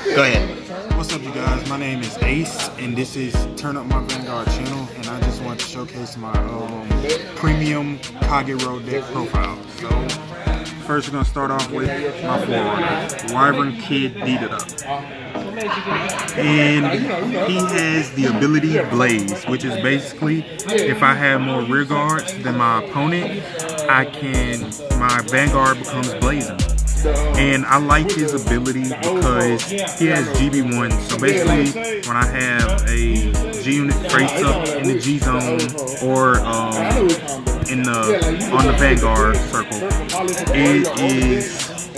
Go ahead. What's up, you guys? My name is Ace, and this is Turn Up My Vanguard channel, and I just want to showcase my premium Kagero deck profile. So, first we're going to start off with my forerunner, Wyvern Kid Beat It Up. And he has the ability Blaze, which is basically, if I have more rear guards than my opponent, my Vanguard becomes blazing. And I like his ability because he has GB1. So basically, when I have a G unit faced up in the G zone or on the Vanguard circle,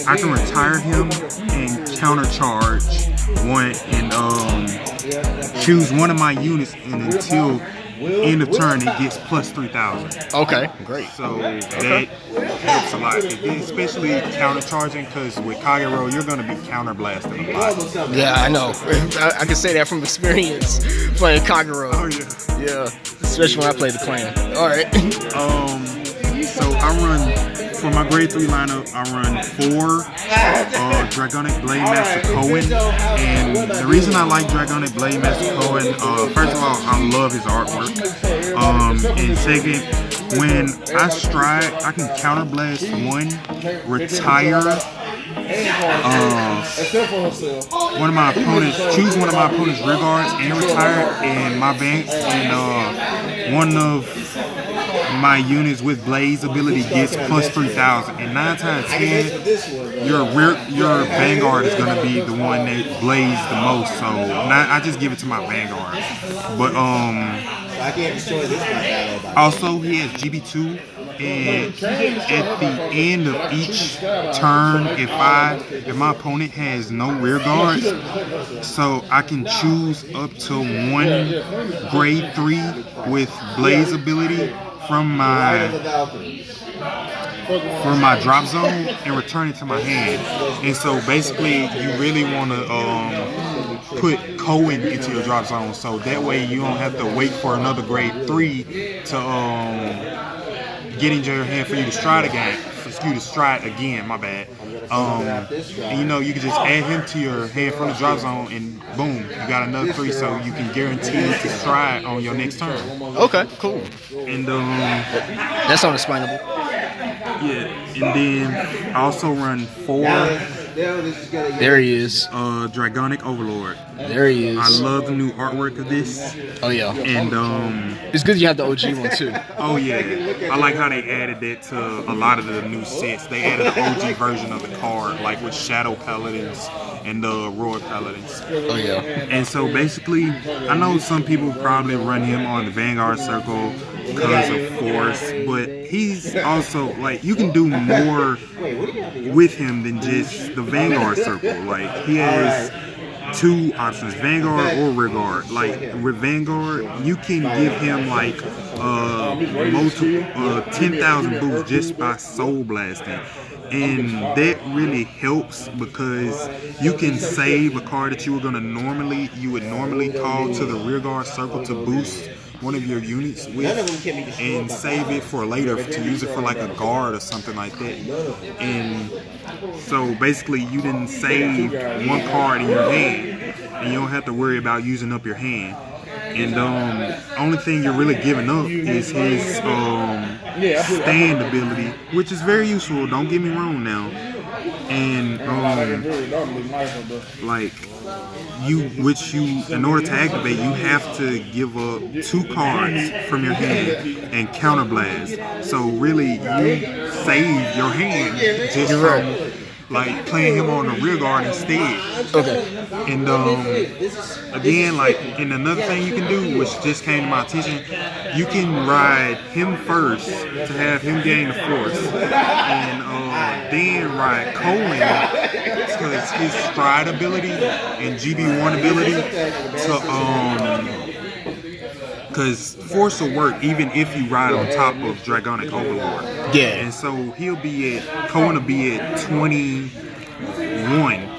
I can retire him and countercharge one and choose one of my units, and until end of turn it gets plus 3,000. Okay, great. So that helps a lot, especially countercharging, because with Kagero you're going to be counterblasting a lot. Yeah, I know. I can say that from experience playing Kagero. Oh yeah. Yeah, especially when I play the clan. All right. So I run, for my grade 3 lineup, I run 4 Dragonic Blade Master Cohen. And the reason I like Dragonic Blade Master Cohen, first of all, I love his artwork. And second, when I stride, I can counterblast one, retire one of my opponents, choose one of my opponent's rear guards and retire, and my bank and one of my units with Blaze ability gets plus 3,000, and 9 times 10 your Vanguard is going to be the one that Blaze the most. So I just give it to my Vanguard. But I can't destroy this guy. also he has GB2, and at the end of each turn, if my opponent has no rear guards, so I can choose up to 1 grade 3 with Blaze ability from my drop zone and return it to my hand. And so basically you really want to put Cohen into your drop zone, so that way you don't have to wait for another grade 3 to get into your hand for you to stride again. My bad. And you can just add him to your hand from the drop zone, and boom, you got another 3, so you can guarantee to stride on your next turn. Okay, cool. And that's unexplainable. yeah, and then I also run 4 There he is. Dragonic Overlord. There he is. I love the new artwork of this. Oh yeah. And it's good you have the OG one too. oh yeah, I like how they added that to a lot of the new sets. They added the OG version of the card, like with Shadow Paladins and the Roar Paladins. Oh yeah. And so basically, I know some people probably run him on the Vanguard circle because of force, but he's also, like, you can do more with him than just the Vanguard circle. Like, he has 2 options, Vanguard or rear guard. Like with Vanguard, you can give him like multiple 10,000 boosts just by soul blasting. And that really helps because you can save a card that you would normally call to the rear guard circle to boost one of your units with, and save it for later to use it for like a guard or something like that. And so basically you didn't save one card in your hand, and you don't have to worry about using up your hand. And only thing you're really giving up is his stand ability, which is very useful, don't get me wrong now. And in order to activate, you have to give up 2 cards from your hand and counterblast. So really, you save your hand just from like playing him on the rear guard instead. Okay. And again, like, and another thing you can do, which just came to my attention, you can ride him first to have him gain the force, and then ride Colin because his stride ability and GB1 ability to because force will work even if you ride on top of Dragonic Overlord. Yeah. And so Cohen will be at 21,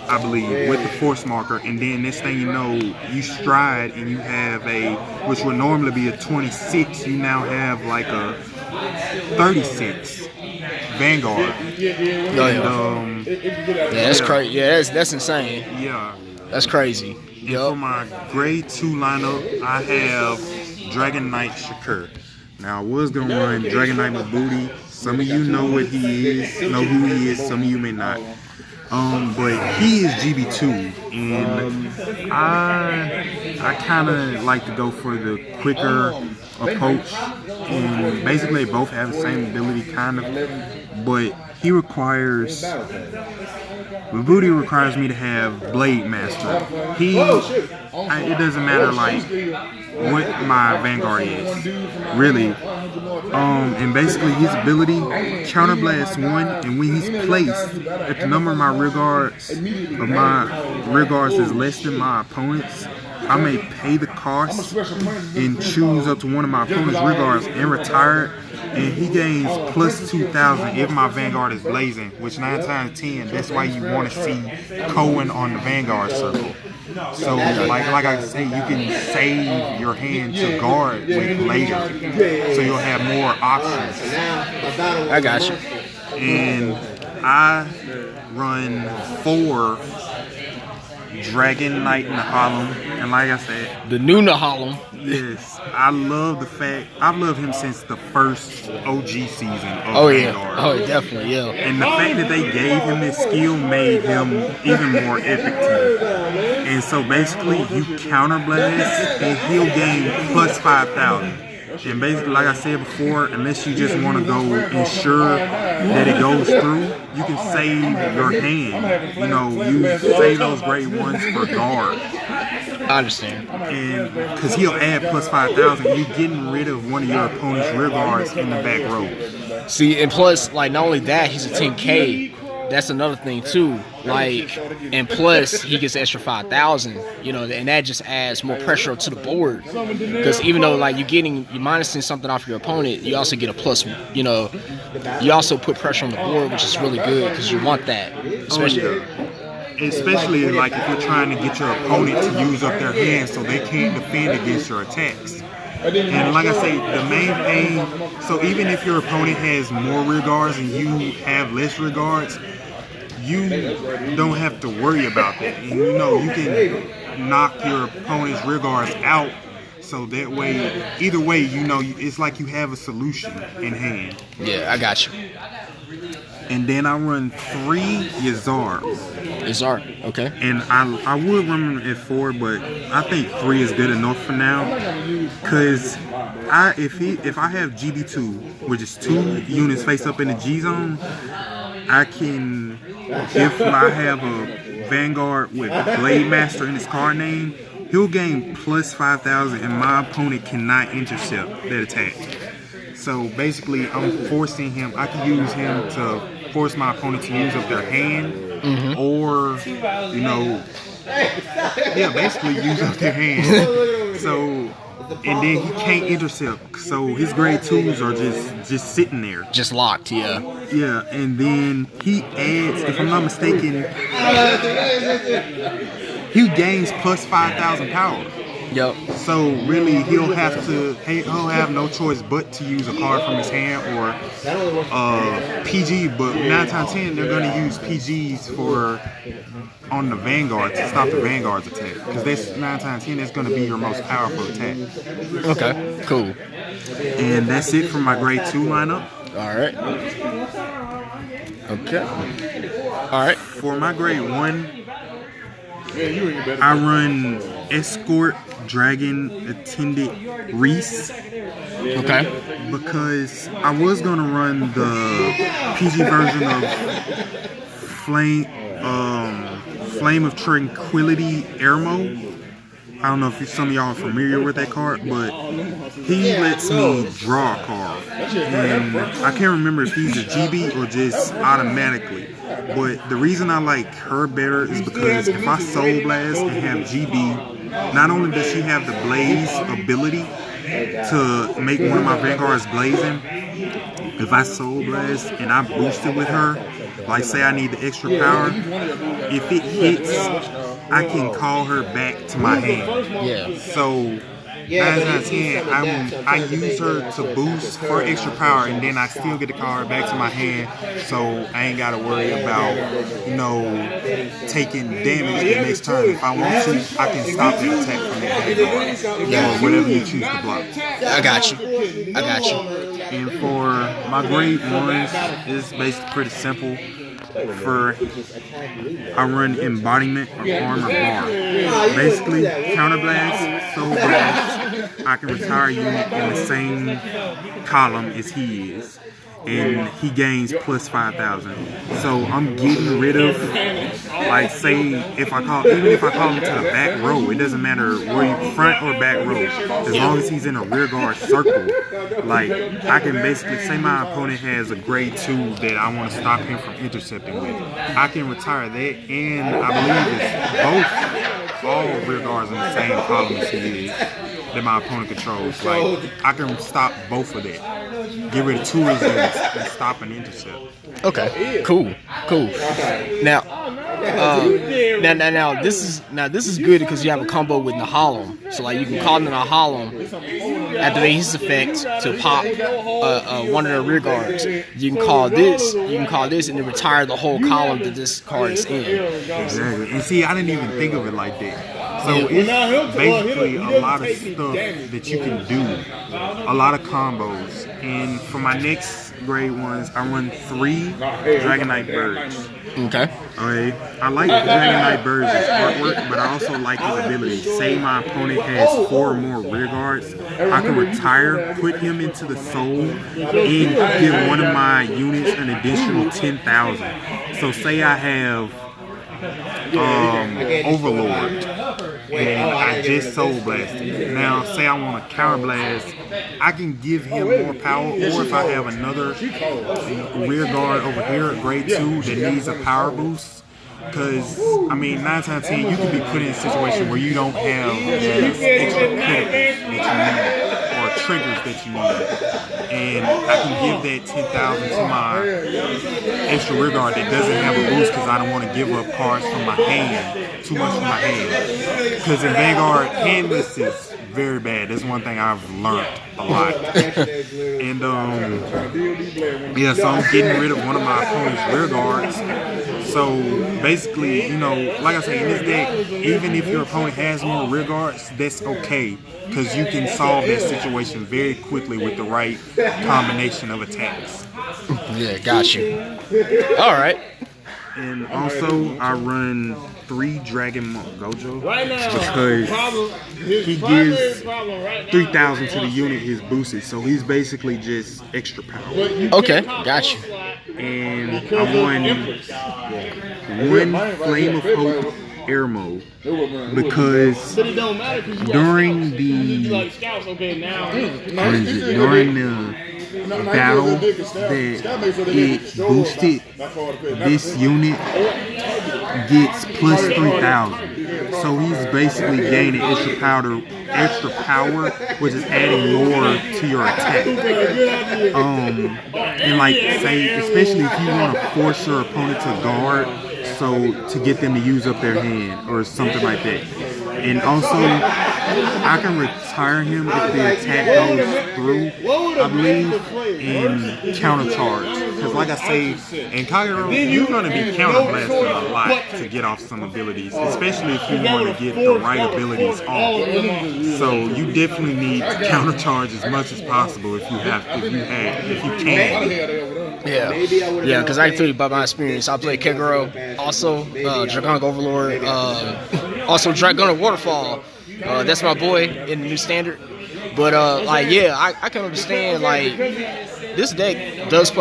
I believe, with the force marker, and then next thing you know, you stride and you have which would normally be a 26, you now have like a 36 Vanguard. Yeah, that's crazy. Yeah, that's insane. Yeah. That's crazy. And for my grade 2 lineup, I have Dragonic Shakur. Now I was gonna run Dragonic with Booty. Some of you know what he is, know who he is. Some of you may not. But he is GB2, and I kind of like to go for the quicker approach. And basically, they both have the same ability, kind of. But he requires. Booty requires me to have Blade Master. It doesn't matter like what my Vanguard is, really. And basically his ability, Counterblast 1, and when he's placed, if the number of my rear guards is less than my opponent's, I may pay the cost and choose up to one of my opponent's rear guards and retire it. And he gains plus 2,000 if my Vanguard is blazing, which 9 times 10, that's why you want to see Cohen on the Vanguard circle. So, like I say, you can save your hand to guard with later, so you'll have more options. I got you. And I run 4 Dragonic Nahalem, and like I said, The new Nahalem. yes, I love the fact I've loved him since the first OG season of Vanguard. Oh, definitely, yeah. And the fact that they gave him this skill made him even more epic to me. And so basically, you counterblast, and he'll gain plus 5,000. And basically, like I said before, unless you just want to go ensure that it goes through, you can save your hand. You know, you save those grade 1s for guard. I understand. And because he'll add plus 5,000, you're getting rid of one of your opponent's rear guards in the back row. See, and plus, like, not only that, he's a 10K. That's another thing too. Like, and plus he gets extra 5,000. You know, and that just adds more pressure to the board. Because even though like you're minusing something off your opponent, you also get a plus. You know, you also put pressure on the board, which is really good because you want that, especially like if you're trying to get your opponent to use up their hands so they can't defend against your attacks. And like I say, the main thing, so even if your opponent has more rear guards and you have less rear guards, you don't have to worry about that. And you know, you can knock your opponent's rear guards out, so that way, either way, you know, it's like you have a solution in hand. Yeah, I got you. And then I run 3 Yazar. Yazar, okay. And I would run at 4, but I think 3 is good enough for now. Cause if I have GB2, which is 2 units face up in the G zone, I can, if I have a Vanguard with Blade Master in his card name, he'll gain plus 5,000 and my opponent cannot intercept that attack. So basically, I'm forcing him, I can use him to force my opponent to use up their hand, or, you know, yeah, basically use up their hand. So, and then he can't intercept, so his grade 2s are just sitting there. Just locked, yeah. Yeah, and then he adds, if I'm not mistaken, he gains plus 5,000 power. Yep. So really, he'll have no choice but to use a card from his hand or PG. But 9 times 10, they're going to use PGs on the Vanguard to stop the Vanguard's attack, because that's 9 times 10. That's going to be your most powerful attack. Okay. Cool. And that's it for my grade 2 lineup. All right. Okay. All right. For my grade 1, I run Escort Dragon Attendant Reese. Okay. Because I was gonna run the PG version of Flame of Tranquility Airmo. I don't know if some of y'all are familiar with that card, but he lets me draw a card. And I can't remember if he's a GB or just automatically. But the reason I like her better is because if I Soul Blast and have GB, not only does she have the Blaze ability to make one of my Vanguards blazing, if I Soul Blast and I boost it with her, like say I need the extra power, if it hits, I can call her back to my hand. Yeah. So 9 out of 10, I use her to boost for extra power, and then I still get the card back to my hand, so I ain't gotta worry about, you know, taking damage the next turn. If I want to, I can stop that attack from that Vanguard, or whatever you choose to block. I got you. And for my grade ones, it's basically pretty simple. I run embodiment or armor bar. Basically, counterblast, soul blast. I can retire a unit in the same column as he is, and he gains plus 5,000. So I'm getting rid of, like, say, even if I call him to the back row, it doesn't matter where you front or back row, as long as he's in a rear guard circle. Like, I can basically say my opponent has a grade 2 that I want to stop him from intercepting with. I can retire that, and I believe it's all rear guards in the same column as he is that my opponent controls. Like, I can stop both of that. Get rid of 2 resistance and stop an intercept. Okay, cool. Now this is good because you have a combo with Nahalem. So like you can call in Nahalem, activate his effect to pop one of the rear guards. You can call this, and then retire the whole column that this card is in. Exactly. And see, I didn't even think of it like that. So it's basically a lot of stuff that you can do, a lot of combos. And for my next grade ones, I run 3 Dragonic birds. Okay. Alright. I like Dragonite Bird's artwork, but I also like his ability. Say my opponent has 4 more rear guards, I can retire, put him into the soul, and give one of my units an additional 10,000. So say I have Overlord, and I just soul blasted. Now, say I want to counter blast, I can give him more power, or if I have another rear guard over here at grade 2 that needs a power boost, because, I mean, 9 times out of 10, you can be put in a situation where you don't have extra criticals that you need, or triggers that you need, and I can give that 10,000 to my extra rear guard that doesn't have a boost, because I don't want to give up cards from my hand, too much from my hand, because in Vanguard, handless is very bad. That's one thing I've learned a lot. And yeah, so I'm getting rid of one of my opponent's rear guards. So basically, you know, like I say, in this deck, even if your opponent has more rear guards, that's okay, because you can solve that situation very quickly with the right combination of attacks. Yeah, got you. All right. And also, I run 3 Dragon Monk Gojo because he gives 3,000 to the unit his boosted, so he's basically just extra power. Okay, got you. And I won 1 Flame of Hope air mode because during the battle that it boosted, this unit gets plus 3,000. So he's basically gaining extra power, which is adding more to your attack. And like say, especially if you want to force your opponent to guard, so to get them to use up their hand or something like that. And also, I can retire him if the attack goes through, I believe, and counter charge. Because like I say, in Kagero, you're going to be counter blasting a lot to get off some abilities, especially if you want to get the right abilities off. So you definitely need to counter charge as much as possible if you can. Yeah, because I can tell you about my experience. I played Kagero, also Dragonic Overlord, also Dragonic Waterfall. That's my boy in the new standard. But like, yeah, I can understand, like, this deck does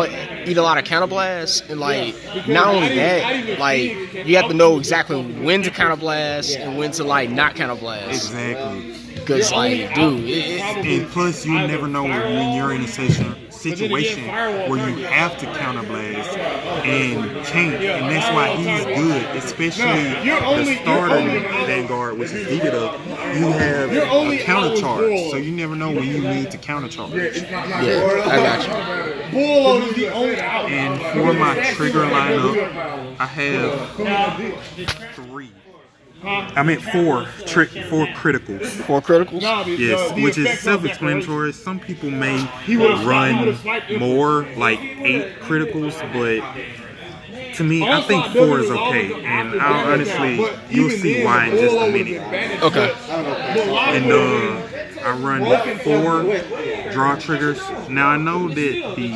eat a lot of counterblast, and like, not only that, like, you have to know exactly when to counterblast and when to like not counterblast. Exactly. Because like, dude, and plus you never know when you're in a situation where you have to counterblast and can't, and that's why he's good, especially the starter Vanguard, which is Vegeta. You have a counter charge, so you never know when you need to counter charge. Yeah, I got you. And for my trigger lineup, I have 3. I meant four criticals. 4 criticals. Yes, which is self-explanatory. Some people may run more, like 8 criticals, but to me, I think 4 is okay. And I'll honestly, you'll see why in just a minute. Okay. And I run 4 draw triggers. Now I know that the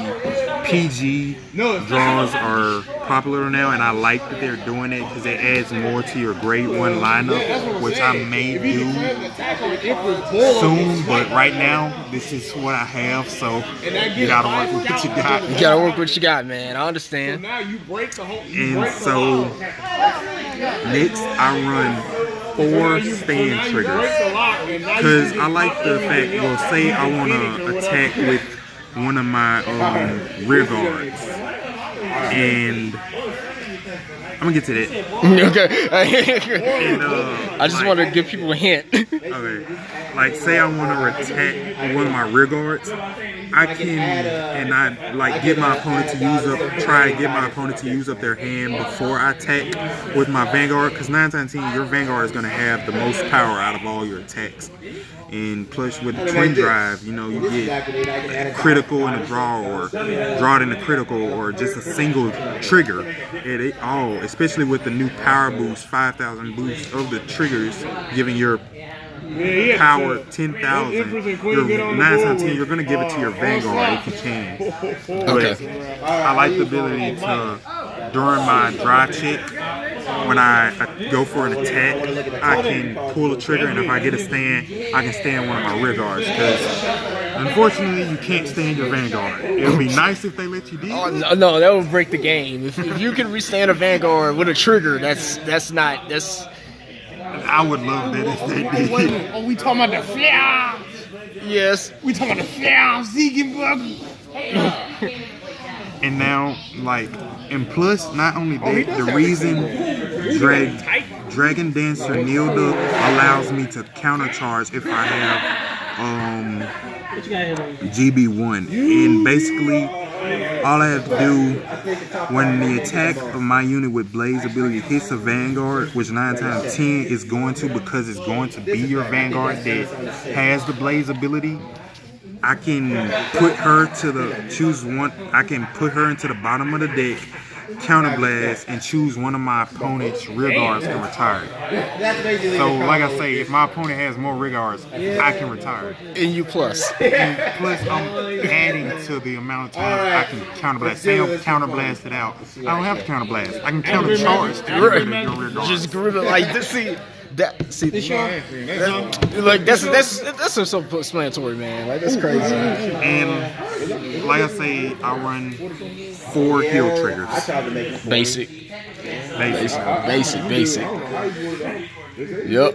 PG draws are popular now, and I like that they're doing it because it adds more to your grade 1 lineup, which I may do soon. But right now, this is what I have, so you gotta work with what you got. You gotta work with what you got, man. I understand. And so next, I run 4 stand triggers because I like the fact, well, say I want to attack with one of my rear guards, and I'm gonna get to that. Okay. And, I just want to give people a hint. okay, like say I want to attack one of my rear guards, I can, and I like get my opponent to get my opponent to use up their hand before I attack with my Vanguard, because 9 times 10 your Vanguard is going to have the most power out of all your attacks. And plus with the twin drive, you know, you get a critical and a draw, or draw it in a critical, or just a single trigger. It all, especially with the new power boost, 5,000 boost of the triggers, giving your power 10,000. Your 9 times 10, you're gonna give it to your Vanguard if you can. But I like the ability to, during my dry check, when I go for an attack, I can pull a trigger, and if I get a stand, I can stand one of my rear guards, because unfortunately you can't stand your Vanguard. It would be nice if they let you do. Oh, no, that would break the game. If you can restand a Vanguard with a trigger, that's. I would love that if they did. Oh, we talking about the flare. Yes. We talking about the flare, Ziegenberg. And now, like, and plus, not only that, the reason Dragon Dancer Nilda allows me to countercharge if I have GB1. And basically, all I have to do when the attack of my unit with Blaze ability hits a Vanguard, which 9 times 10 is going to, because it's going to be your Vanguard that has the Blaze ability, I can put her to I can put her into the bottom of the deck, counterblast, and choose one of my opponent's rear guards to retire. So, like I say, if my opponent has more rear guards, I can retire. And you plus. And plus, I'm adding to the amount of times I can counterblast. Say I'm counterblasted out, I don't have to counterblast. I can countercharge to get rid of your rear guards. Just grip it like this. That's so self-explanatory, man. Like, that's crazy. And like I say, I run 4 heal triggers. Basic. Yep.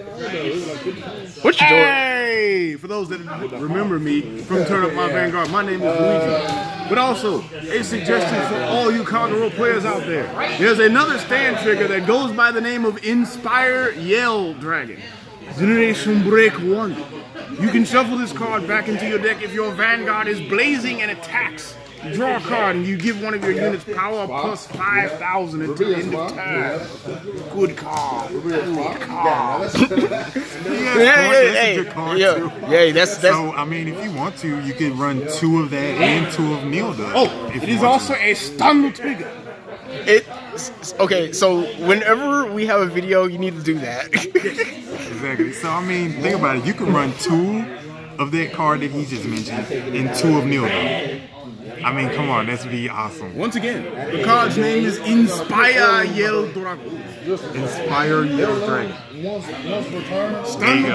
What you doing? Hey, for those that remember me from Turn Up My Vanguard, my name is Luigi. But also, a suggestion for all you Kagero players out there. There's another stand trigger that goes by the name of Inspire Yell Dragon. Generation Break 1. You can shuffle this card back into your deck if your Vanguard is blazing and attacks. You draw a card and you give one of your units power plus 5,000 until the end of turn. Good card. Good card. Yeah, that's. So, I mean, if you want to, you could run 2 of that and 2 of Nilda. Oh, it is also a stun trigger. Okay, so whenever we have a video, you need to do that. Exactly. So, I mean, think about it. You can run 2 of that card that he just mentioned and 2 of Nilda. I mean, come on, that'd be awesome. Once again, the card's name is Inspire Yell Dragon. Inspire Yell Dragon. There you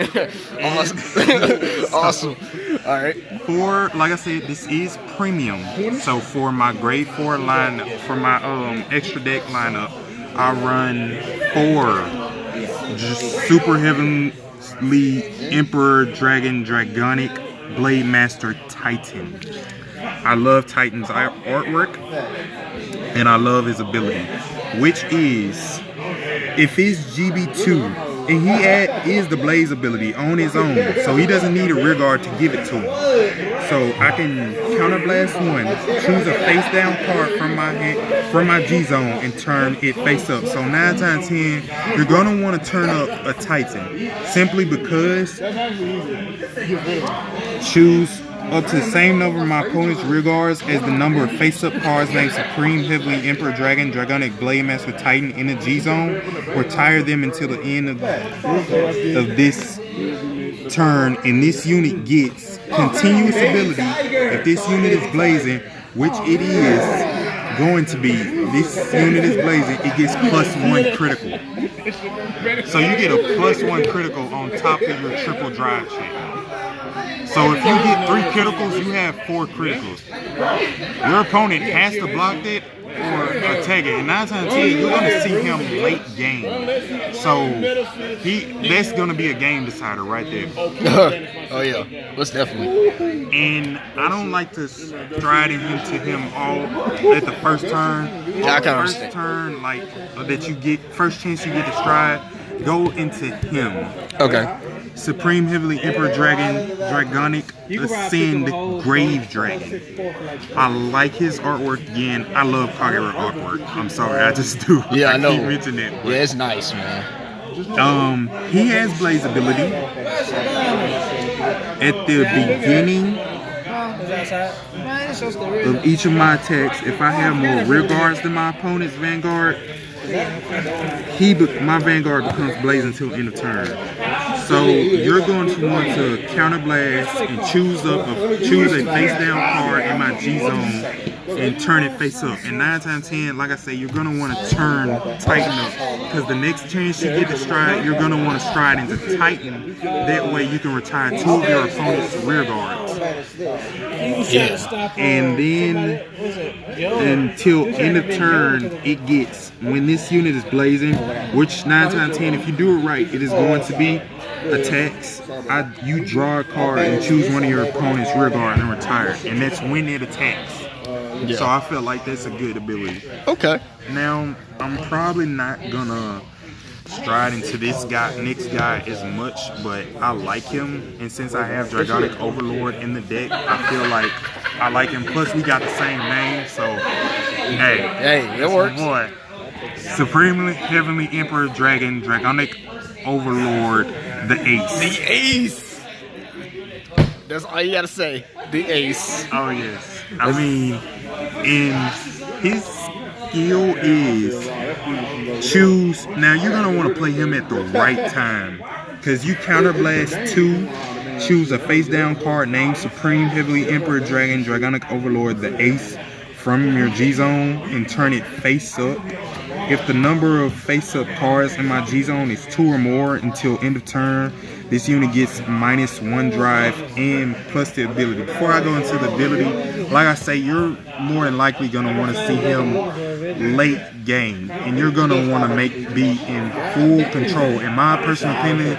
go. Awesome. All right. For, like I said, this is premium. So for my grade 4 lineup, for my extra deck lineup, I run 4 just super heavenly Emperor Dragon Dragonic Blade Master Titan. I love Titan's artwork, and I love his ability, which is, if he's GB2, And he is the Blaze ability on his own, so he doesn't need a rear guard to give it to him. So I can counterblast one, choose a face down card from my G zone, and turn it face up. So 9 times 10, you're gonna want to turn up a Titan, simply because choose up to the same number of my opponent's rear guards as the number of face-up cards named Supreme, Heavily, Emperor, Dragon, Dragonic, Blade Master, Titan in the G-Zone. Retire them until the end of this turn, and this unit gets continuous ability. If this unit is blazing, which it is going to be, this unit is blazing, it gets +1 critical. So you get a +1 critical on top of your triple drive check. So if you get 3 criticals, you have 4 criticals. Your opponent has to block that or attack it. And 9 times 10, you're going to see him late game. So that's going to be a game decider right there. Oh yeah, most definitely. And I don't like to stride into him all at the first turn. Yeah, I can first understand. turn, like that you get, first chance you get to stride, go into him. Okay. Supreme, Heavily, Emperor, Dragon, Dragonic, Ascend, Grave Dragon. I like his artwork again. I love Kagero artwork. I'm sorry, I just do. Yeah, I know. Keep mentioning it. Yeah, it's nice, man. He has Blaze ability. At the beginning of each of my attacks, if I have more rear guards than my opponent's Vanguard, my Vanguard becomes Blaze until end of turn. So you're going to want to counterblast and choose a face down card in my G zone and turn it face up. And 9 times 10, like I say, you're going to want to Titan up, because the next chance you get to stride, you're going to want to stride into Titan. That way you can retire 2 of your opponent's rear guards. Yeah. And then until end of turn, it gets, when this unit is blazing, which 9 times 10, if you do it right, it is going to be attacks. You draw a card and choose one of your opponent's rear guard and retire, and that's when it attacks. Yeah. So I feel like that's a good ability. Okay. Now I'm probably not gonna stride into this next guy as much, but I like him, and since I have Dragonic Overlord in the deck, I feel like I like him. Plus we got the same name, so hey, it works. Boy, Supremely Heavenly Emperor Dragon, Dragonic Overlord, the Ace. The Ace. That's all you gotta say. The Ace. Oh yes. I mean, and his skill is choose. Now you're gonna want to play him at the right time, because you counterblast 2, choose a face down card named Supreme, Heavily, Emperor, Dragon, Dragonic Overlord, the Ace from your G zone, and turn it face up. If the number of face up cards in my G zone is 2 or more until end of turn, this unit gets -1 drive and plus the ability. Before I go into the ability, like I say, you're more than likely going to want to see him late game, and you're going to want to be in full control. In my personal opinion,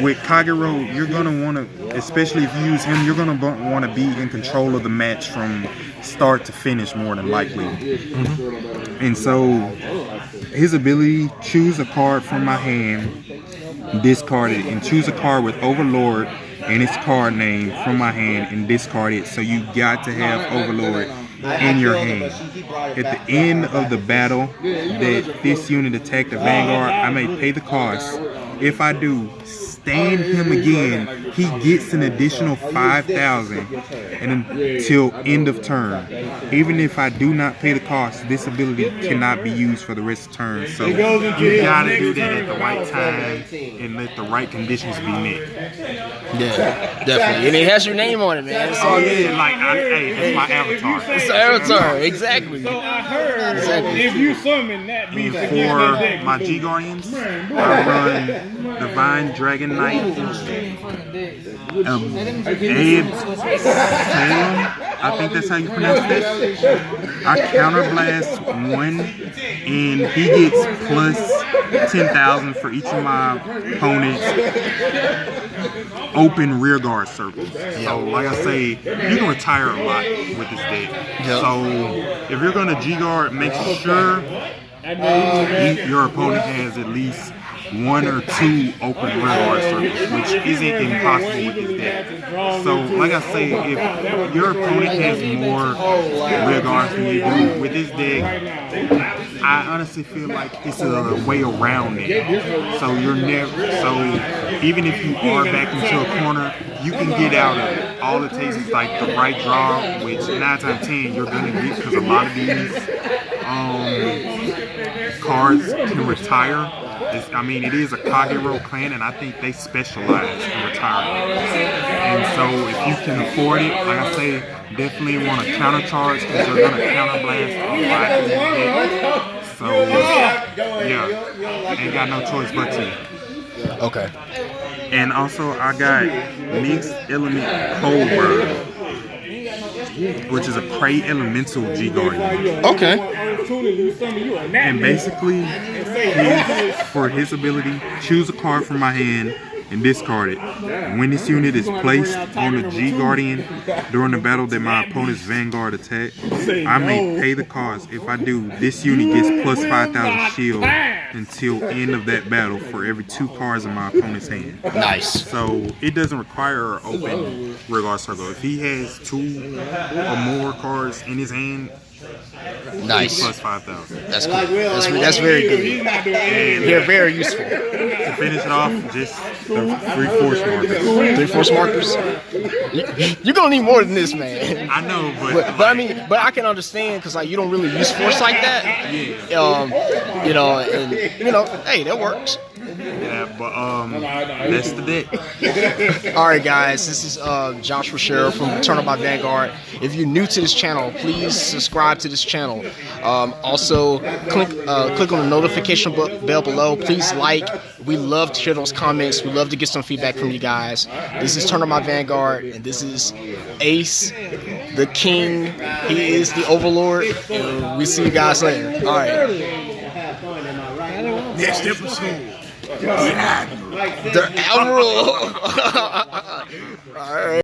with Kagero, you're going to want to, especially if you use him, you're going to want to be in control of the match from start to finish more than likely. And so his ability, choose a card from my hand, discard it, and choose a card with Overlord and its card name from my hand and discard it. So you got to have Overlord in your hand. At the end of the battle that this unit attacked the Vanguard, I may pay the cost. If I do, stand him again, he gets an additional 5,000 until end of turn. Even if I do not pay the cost, this ability cannot be used for the rest of the turn. So you gotta do that at the right time and let the right conditions be met. Yeah, definitely. And it has your name on it, man. It's all good. Like, hey, that's my avatar. It's the avatar, exactly. So I heard if you summon that beast And for my G Guardians, I run Divine Dragon Knight, Ed Salem, I think that's how you pronounce it. I counterblast 1, and he gets plus 10,000 for each of my opponents' open rear guard circles. So, like I say, you can retire a lot with this deck. So, if you're going to G guard, make sure your opponent has at least 1 or 2 open rear guard circles, which isn't impossible with this deck. So, like I say, if your opponent has more rear guards than you do with this deck, I honestly feel like it's a way around it. So you're never, so even if you are back into a corner, you can get out of it. All it takes is like the right draw, which 9 times 10 you're gonna get, because a lot of these cards can retire. I mean, it is a Kagero clan, and I think they specialize in retiring. And so if you can afford it, like I say, definitely want to countercharge, because they're going to counterblast a lot in this deck. So, yeah, ain't got no choice but to. Okay. And also, I got Mixed Element Coldbird, which is a Prey Elemental G-Guardian. Okay. And basically, for his ability, choose a card from my hand and discard it. When this unit is placed on the G-Guardian during the battle that my opponent's Vanguard attack, I may pay the cost. If I do, this unit gets plus 5,000 shield until end of that battle for every 2 cards in my opponent's hand. Nice. So it doesn't require an open rear guard circle. If he has 2 or more cards in his hand, nice. Plus 5,000. That's cool. That's very good. They're very useful. To finish it off, just the 3 force markers. 3 force markers. You're gonna need more than this, man. I know, but I mean, but I can understand, because like you don't really use force like that. Yeah. You know, and you know, hey, that works. Yeah, but that's the deck. All right, guys, this is Joshua Sherrill from Turn Up by Vanguard. If you're new to this channel, please subscribe to this channel. Also, click on the notification bell below. Please like. We love to hear those comments. We love to get some feedback from you guys. This is Turn Up by Vanguard, and this is Ace, the King. He is the Overlord. And we see you guys later. All right. Next episode. The Admiral. All right.